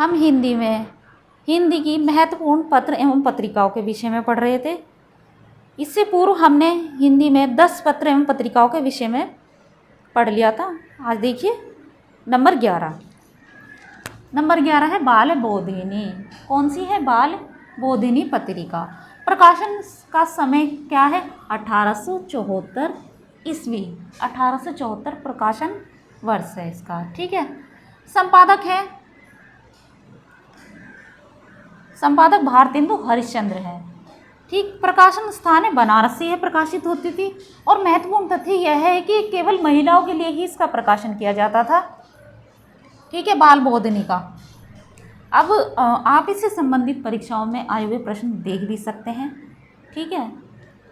हम हिंदी की महत्वपूर्ण पत्र एवं पत्रिकाओं के विषय में पढ़ रहे थे। इससे पूर्व हमने हिंदी में 10 पत्र एवं पत्रिकाओं के विषय में पढ़ लिया था। आज देखिए नंबर 11। नंबर 11 है बाल बोधिनी। कौन सी है? बाल बोधिनी पत्रिका। प्रकाशन का समय क्या है? 1874 ईस्वी। 1874 प्रकाशन वर्ष है इसका। ठीक है। संपादक भारतेंदु हरिश्चंद्र है। ठीक। प्रकाशन स्थान है बनारस से यह प्रकाशित होती थी। और महत्वपूर्ण तथ्य यह है कि केवल महिलाओं के लिए ही इसका प्रकाशन किया जाता था। ठीक है। बाल बोधिनी का। अब आप इससे संबंधित परीक्षाओं में आए हुए प्रश्न देख भी सकते हैं। ठीक है,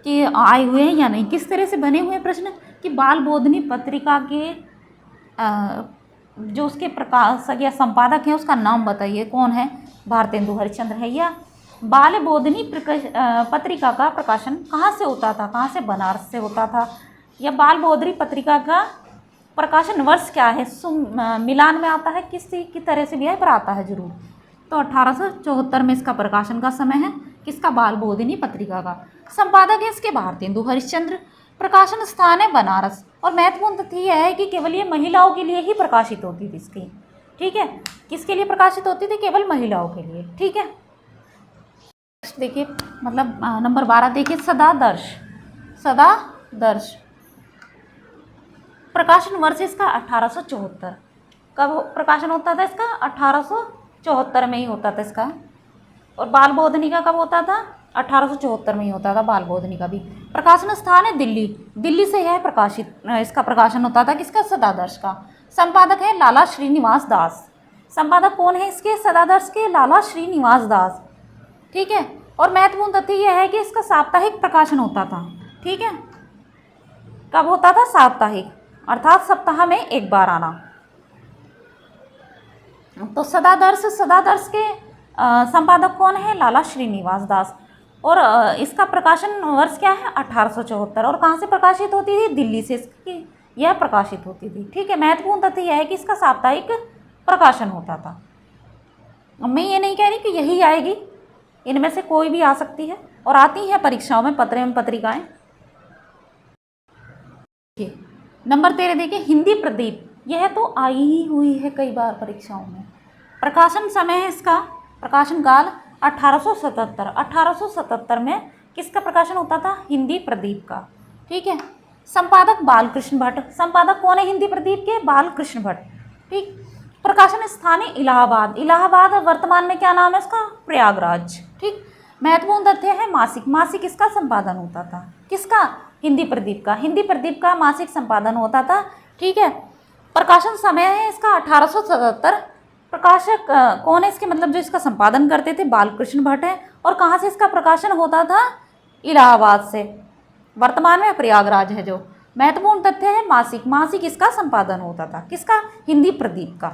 कि आए हुए हैं या नहीं, किस तरह से बने हुए प्रश्न कि बाल बोधिनी पत्रिका के जो उसके प्रकाशक या संपादक हैं उसका नाम बताइए, कौन है? भारतेंदु हरिश्चंद्र है। या बाल बोधिनी पत्रिका का प्रकाशन कहाँ से होता था? कहाँ से? बनारस से होता था। या बाल बोधिनी पत्रिका का प्रकाशन वर्ष क्या है? मिलान में आता है, किसी तरह से भी है पर आता है जरूर। तो 1874 में इसका प्रकाशन का समय है। किसका? बाल बोधिनी पत्रिका का। संपादक है इसके भारतेंदु हरिश्चंद्र। प्रकाशन स्थान है बनारस। और महत्वपूर्ण तथ्य यह है कि केवल ये महिलाओं के लिए ही प्रकाशित होती थी इसकी। ठीक है, किसके लिए प्रकाशित होती थी? केवल महिलाओं के लिए। ठीक है। नेक्स्ट देखिए, मतलब नंबर 12 देखिए, सदादर्श। सदादर्श प्रकाशन वर्ष इसका 1874। कब प्रकाशन होता था इसका? 1874 में ही होता था इसका। और बाल बोधिनी का कब होता था? 1874 में ही होता था बाल बोधिनी का भी। प्रकाशन स्थान है दिल्ली। दिल्ली से यह इसका प्रकाशन होता था। किसका? सदादर्श का। संपादक है लाला श्रीनिवास दास। संपादक कौन है इसके? सदादर्श के लाला श्रीनिवास दास। ठीक है। और महत्वपूर्ण तथ्य यह है कि इसका साप्ताहिक प्रकाशन होता था। ठीक है। कब होता था? साप्ताहिक, अर्थात सप्ताह में एक बार आना। तो सदादर्श के संपादक कौन है? लाला श्रीनिवास दास। और इसका प्रकाशन वर्ष क्या है? 1874। और कहाँ से प्रकाशित होती थी? दिल्ली से इसकी यह प्रकाशित होती थी। ठीक है। महत्वपूर्ण तथ्य यह है कि इसका साप्ताहिक प्रकाशन होता था। मैं ये नहीं कह रही कि यही आएगी, इनमें से कोई भी आ सकती है और आती है परीक्षाओं में पत्र एवं पत्रिकाएं। नंबर 13 देखिए, हिंदी प्रदीप। यह तो आई ही हुई है कई बार परीक्षाओं में। प्रकाशन समय है इसका, प्रकाशन काल 1877। 1877 में किसका प्रकाशन होता था? हिंदी प्रदीप का। ठीक है। संपादक बालकृष्ण भट्ट। संपादक कौन है हिंदी प्रदीप के? बालकृष्ण भट्ट। ठीक। प्रकाशन स्थान है इलाहाबाद। इलाहाबाद वर्तमान में क्या नाम है इसका? प्रयागराज। ठीक। महत्वपूर्ण तथ्य है मासिक। मासिक इसका संपादन होता था। किसका? हिंदी प्रदीप का। हिंदी प्रदीप का मासिक संपादन होता था। ठीक है। प्रकाशन समय है इसका 1877। प्रकाशक कौन है इसके? मतलब जो इसका संपादन करते थे बालकृष्ण भट्ट है। और कहाँ से इसका प्रकाशन होता था? इलाहाबाद से। वर्तमान में प्रयागराज है जो। महत्वपूर्ण तथ्य है मासिक। मासिक इसका संपादन होता था। किसका? हिंदी प्रदीप का।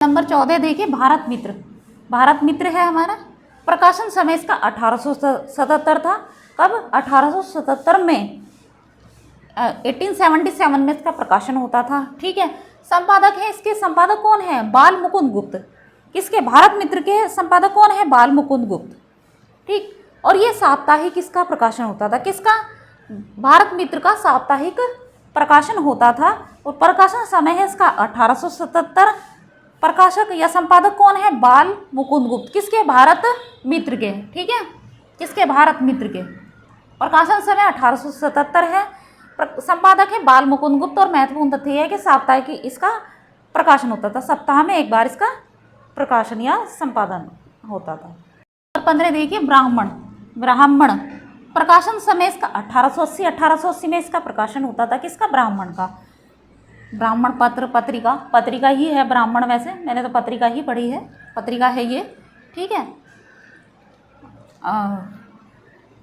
नंबर 14 देखिए, भारत मित्र। भारत मित्र है हमारा। प्रकाशन समय इसका 1877 था। कब? 1877 में 1877 में इसका प्रकाशन होता था। ठीक है। संपादक है इसके, संपादक कौन है? बाल मुकुंद गुप्त। किसके? भारत मित्र के संपादक कौन है? बाल मुकुंद गुप्त। ठीक। और ये साप्ताहिक इसका प्रकाशन होता था। किसका? भारत मित्र का साप्ताहिक प्रकाशन होता था। और प्रकाशन समय है इसका 1877। प्रकाशक या संपादक कौन है? बाल मुकुंद गुप्त। किसके? भारत मित्र के। ठीक है। किसके? भारत मित्र के। प्रकाशन समय 1877 है। संपादक है बाल मुकुंद गुप्त। और महत्वपूर्ण तथ्य है कि साप्ताहिक इसका प्रकाशन होता था। सप्ताह में एक बार इसका प्रकाशन या संपादन होता था। 15 देखिए, ब्राह्मण। ब्राह्मण प्रकाशन समय इसका 1880 में इसका प्रकाशन होता था। किसका? ब्राह्मण का। ब्राह्मण पत्र पत्रिका ही है ब्राह्मण। वैसे मैंने तो पत्रिका ही पढ़ी है, पत्रिका है ये। ठीक है।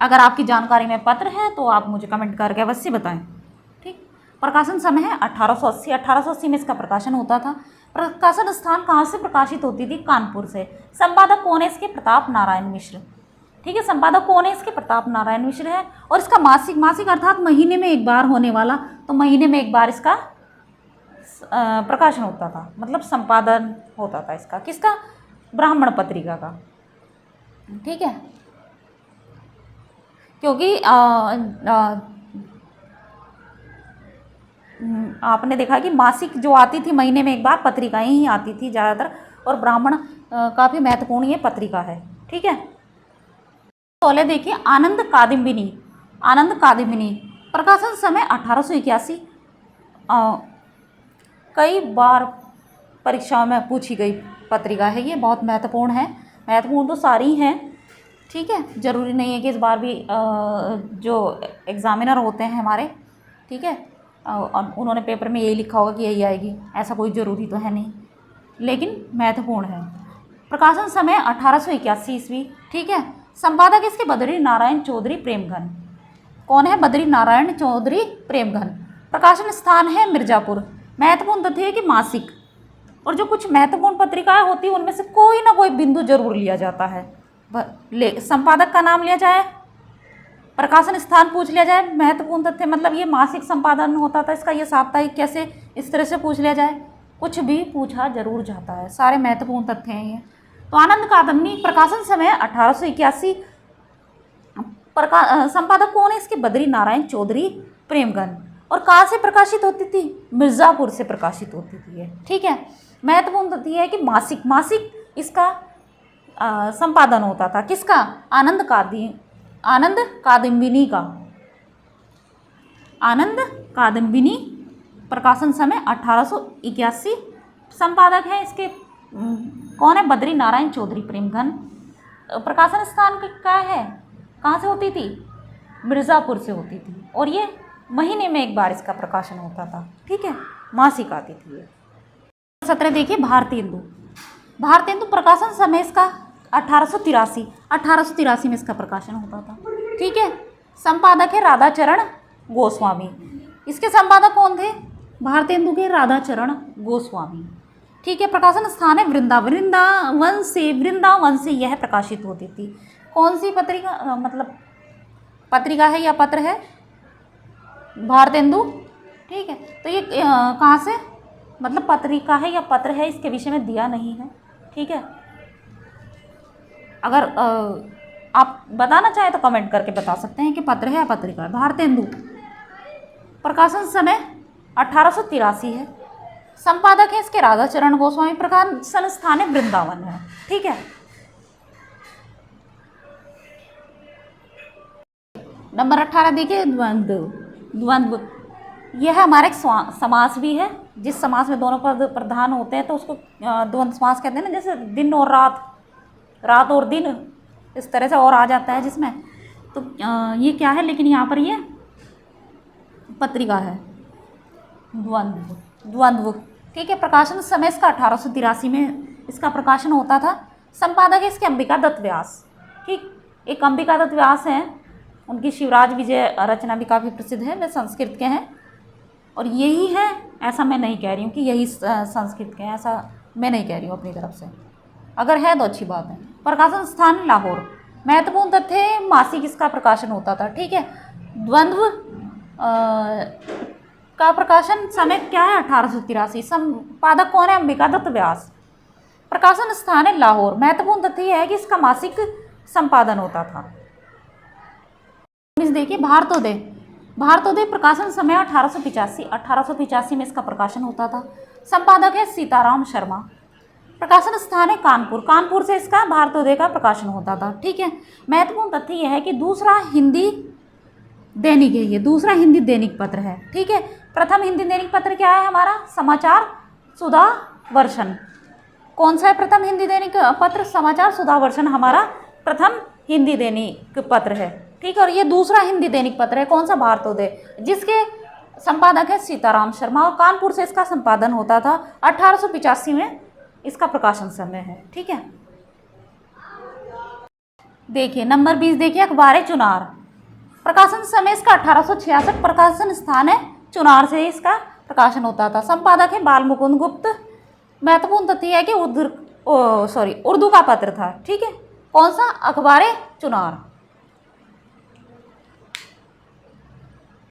अगर आपकी जानकारी में पत्र है तो आप मुझे कमेंट करके अवश्य बताएं। ठीक। प्रकाशन समय है 1880 में इसका प्रकाशन होता था। प्रकाशन स्थान कहाँ से प्रकाशित होती थी? कानपुर से। संपादक कौन है इसके? प्रताप नारायण मिश्र। ठीक है। संपादक कौन है इसके? प्रताप नारायण मिश्र है। और इसका मासिक अर्थात महीने में एक बार होने वाला, तो महीने में एक बार इसका प्रकाशन होता था, मतलब संपादन होता था इसका, किसका? ब्राह्मण पत्रिका का। ठीक है, क्योंकि आपने देखा कि मासिक जो आती थी महीने में एक बार, पत्रिकाएं ही आती थी ज़्यादातर, और ब्राह्मण काफ़ी महत्वपूर्ण ये पत्रिका है। ठीक है, तो देखिए आनंद कादम्बिनी। आनंद कादम्बिनी प्रकाशन समय 1881। कई बार परीक्षाओं में पूछी गई पत्रिका है ये, बहुत महत्वपूर्ण है। महत्वपूर्ण तो सारी हैं, ठीक है, ज़रूरी नहीं है कि इस बार भी जो एग्ज़ामिनर होते हैं हमारे, ठीक है, उन्होंने पेपर में यही लिखा होगा कि यही आएगी, ऐसा कोई ज़रूरी तो है नहीं, लेकिन महत्वपूर्ण है। प्रकाशन समय 1881 ईस्वी। ठीक है, संपादक इसके बद्री नारायण चौधरी प्रेमघन। कौन है? बद्री नारायण चौधरी प्रेमघन। प्रकाशन स्थान है मिर्ज़ापुर। महत्वपूर्ण तथ्य है कि मासिक, और जो कुछ महत्वपूर्ण पत्रिकाएं होती हैं उनमें से कोई ना कोई बिंदु जरूर लिया जाता है। संपादक का नाम लिया जाए, प्रकाशन स्थान पूछ लिया जाए, महत्वपूर्ण तथ्य मतलब ये मासिक संपादन होता था इसका, ये साप्ताहिक कैसे, इस तरह से पूछ लिया जाए, कुछ भी पूछा जरूर जाता है, सारे महत्वपूर्ण तथ्य हैं ये। तो आनंद कादम्बिनी प्रकाशन समय 1881। संपादक कौन है इसके? बद्री नारायण चौधरी प्रेमघन। और कहाँ से प्रकाशित होती थी? मिर्ज़ापुर से प्रकाशित होती थी ये। ठीक है, महत्वपूर्ण तथ्य है कि मासिक इसका संपादन होता था, किसका? आनंद कादम्बिनी का। आनंद कादम्बिनी प्रकाशन समय 1881। संपादक है इसके कौन है? बद्री नारायण चौधरी प्रेमघन। प्रकाशन स्थान क्या है, कहाँ से होती थी? मिर्ज़ापुर से होती थी, और ये महीने में एक बार इसका प्रकाशन होता था। ठीक है, मासिक आती थी ये। 17 देखिए भारतेंदु। भारतेंदु प्रकाशन समय इसका 1883 में इसका प्रकाशन होता था। ठीक है, संपादक है राधाचरण गोस्वामी। इसके संपादक कौन थे? भारतेंदु के राधाचरण गोस्वामी। ठीक है, प्रकाशन स्थान है वृंदावन से यह प्रकाशित होती थी। कौन सी पत्रिका, मतलब पत्रिका है या पत्र है? भारतेंदु। ठीक है, तो ये कहाँ से, मतलब पत्रिका है या पत्र है, इसके विषय में दिया नहीं है। ठीक है, अगर आप बताना चाहें तो कमेंट करके बता सकते हैं कि पत्र है या पत्रिका है। भारतेंदु प्रकाशन समय 1883 है। संपादक है इसके राधाचरण गोस्वामी। प्रकाशन स्थान है वृंदावन है। ठीक है, नंबर 18 देखिए द्वंद्व। यह हमारा एक समास भी है, जिस समास में दोनों पद प्रधान होते हैं तो उसको द्वंद्व समास कहते हैं ना, जैसे दिन और रात और दिन, इस तरह से और आ जाता है जिसमें, तो ये क्या है, लेकिन यहाँ पर ये पत्रिका है, द्वंद्व। ठीक है, प्रकाशन समय इसका 1883 में इसका प्रकाशन होता था। संपादक है इसके अंबिका दत्त व्यास। ठीक, एक अंबिका दत्त व्यास हैं, उनकी शिवराज विजय रचना भी काफ़ी प्रसिद्ध है, वे संस्कृत के हैं, और यही है, ऐसा मैं नहीं कह रही हूँ कि यही संस्कृत के हैं, ऐसा मैं नहीं कह रही हूँ अपनी तरफ से, अगर है तो अच्छी बात है। प्रकाशन स्थान लाहौर। महत्वपूर्ण तथ्य मासिक इसका प्रकाशन होता था। ठीक है, द्वंद्व का प्रकाशन समय क्या है? 1883। संपादक कौन है? अंबिका दत्त व्यास। प्रकाशन स्थान है लाहौर। महत्वपूर्ण तथ्य यह है कि इसका मासिक संपादन होता था। देखिए भारतोदय प्रकाशन समय 1885 में इसका प्रकाशन होता था। संपादक है सीताराम शर्मा। प्रकाशन स्थान है कानपुर से इसका भारतोदय का प्रकाशन होता था। ठीक है, महत्वपूर्ण तथ्य यह है कि दूसरा हिंदी दैनिक है, ये दूसरा हिंदी दैनिक पत्र है। ठीक है, प्रथम हिंदी दैनिक पत्र क्या है हमारा? समाचार सुधा वर्षन। कौन सा है प्रथम हिंदी दैनिक पत्र? समाचार सुधा वर्षन हमारा प्रथम हिंदी दैनिक पत्र है। ठीक है, और ये दूसरा हिंदी दैनिक पत्र है, कौन सा? भारतोदय, जिसके संपादक है सीताराम शर्मा, और कानपुर से इसका संपादन होता था। 1885 में इसका प्रकाशन समय है। ठीक है, देखिए नंबर 20 देखिए अखबार चुनार। प्रकाशन समय इसका 1866। प्रकाशन स्थान है चुनार से इसका प्रकाशन होता था। संपादक है बाल मुकुंद गुप्त। महत्वपूर्ण तथ्य है कि उर्दू का पत्र था। ठीक है, कौन सा? अखबार चुनार।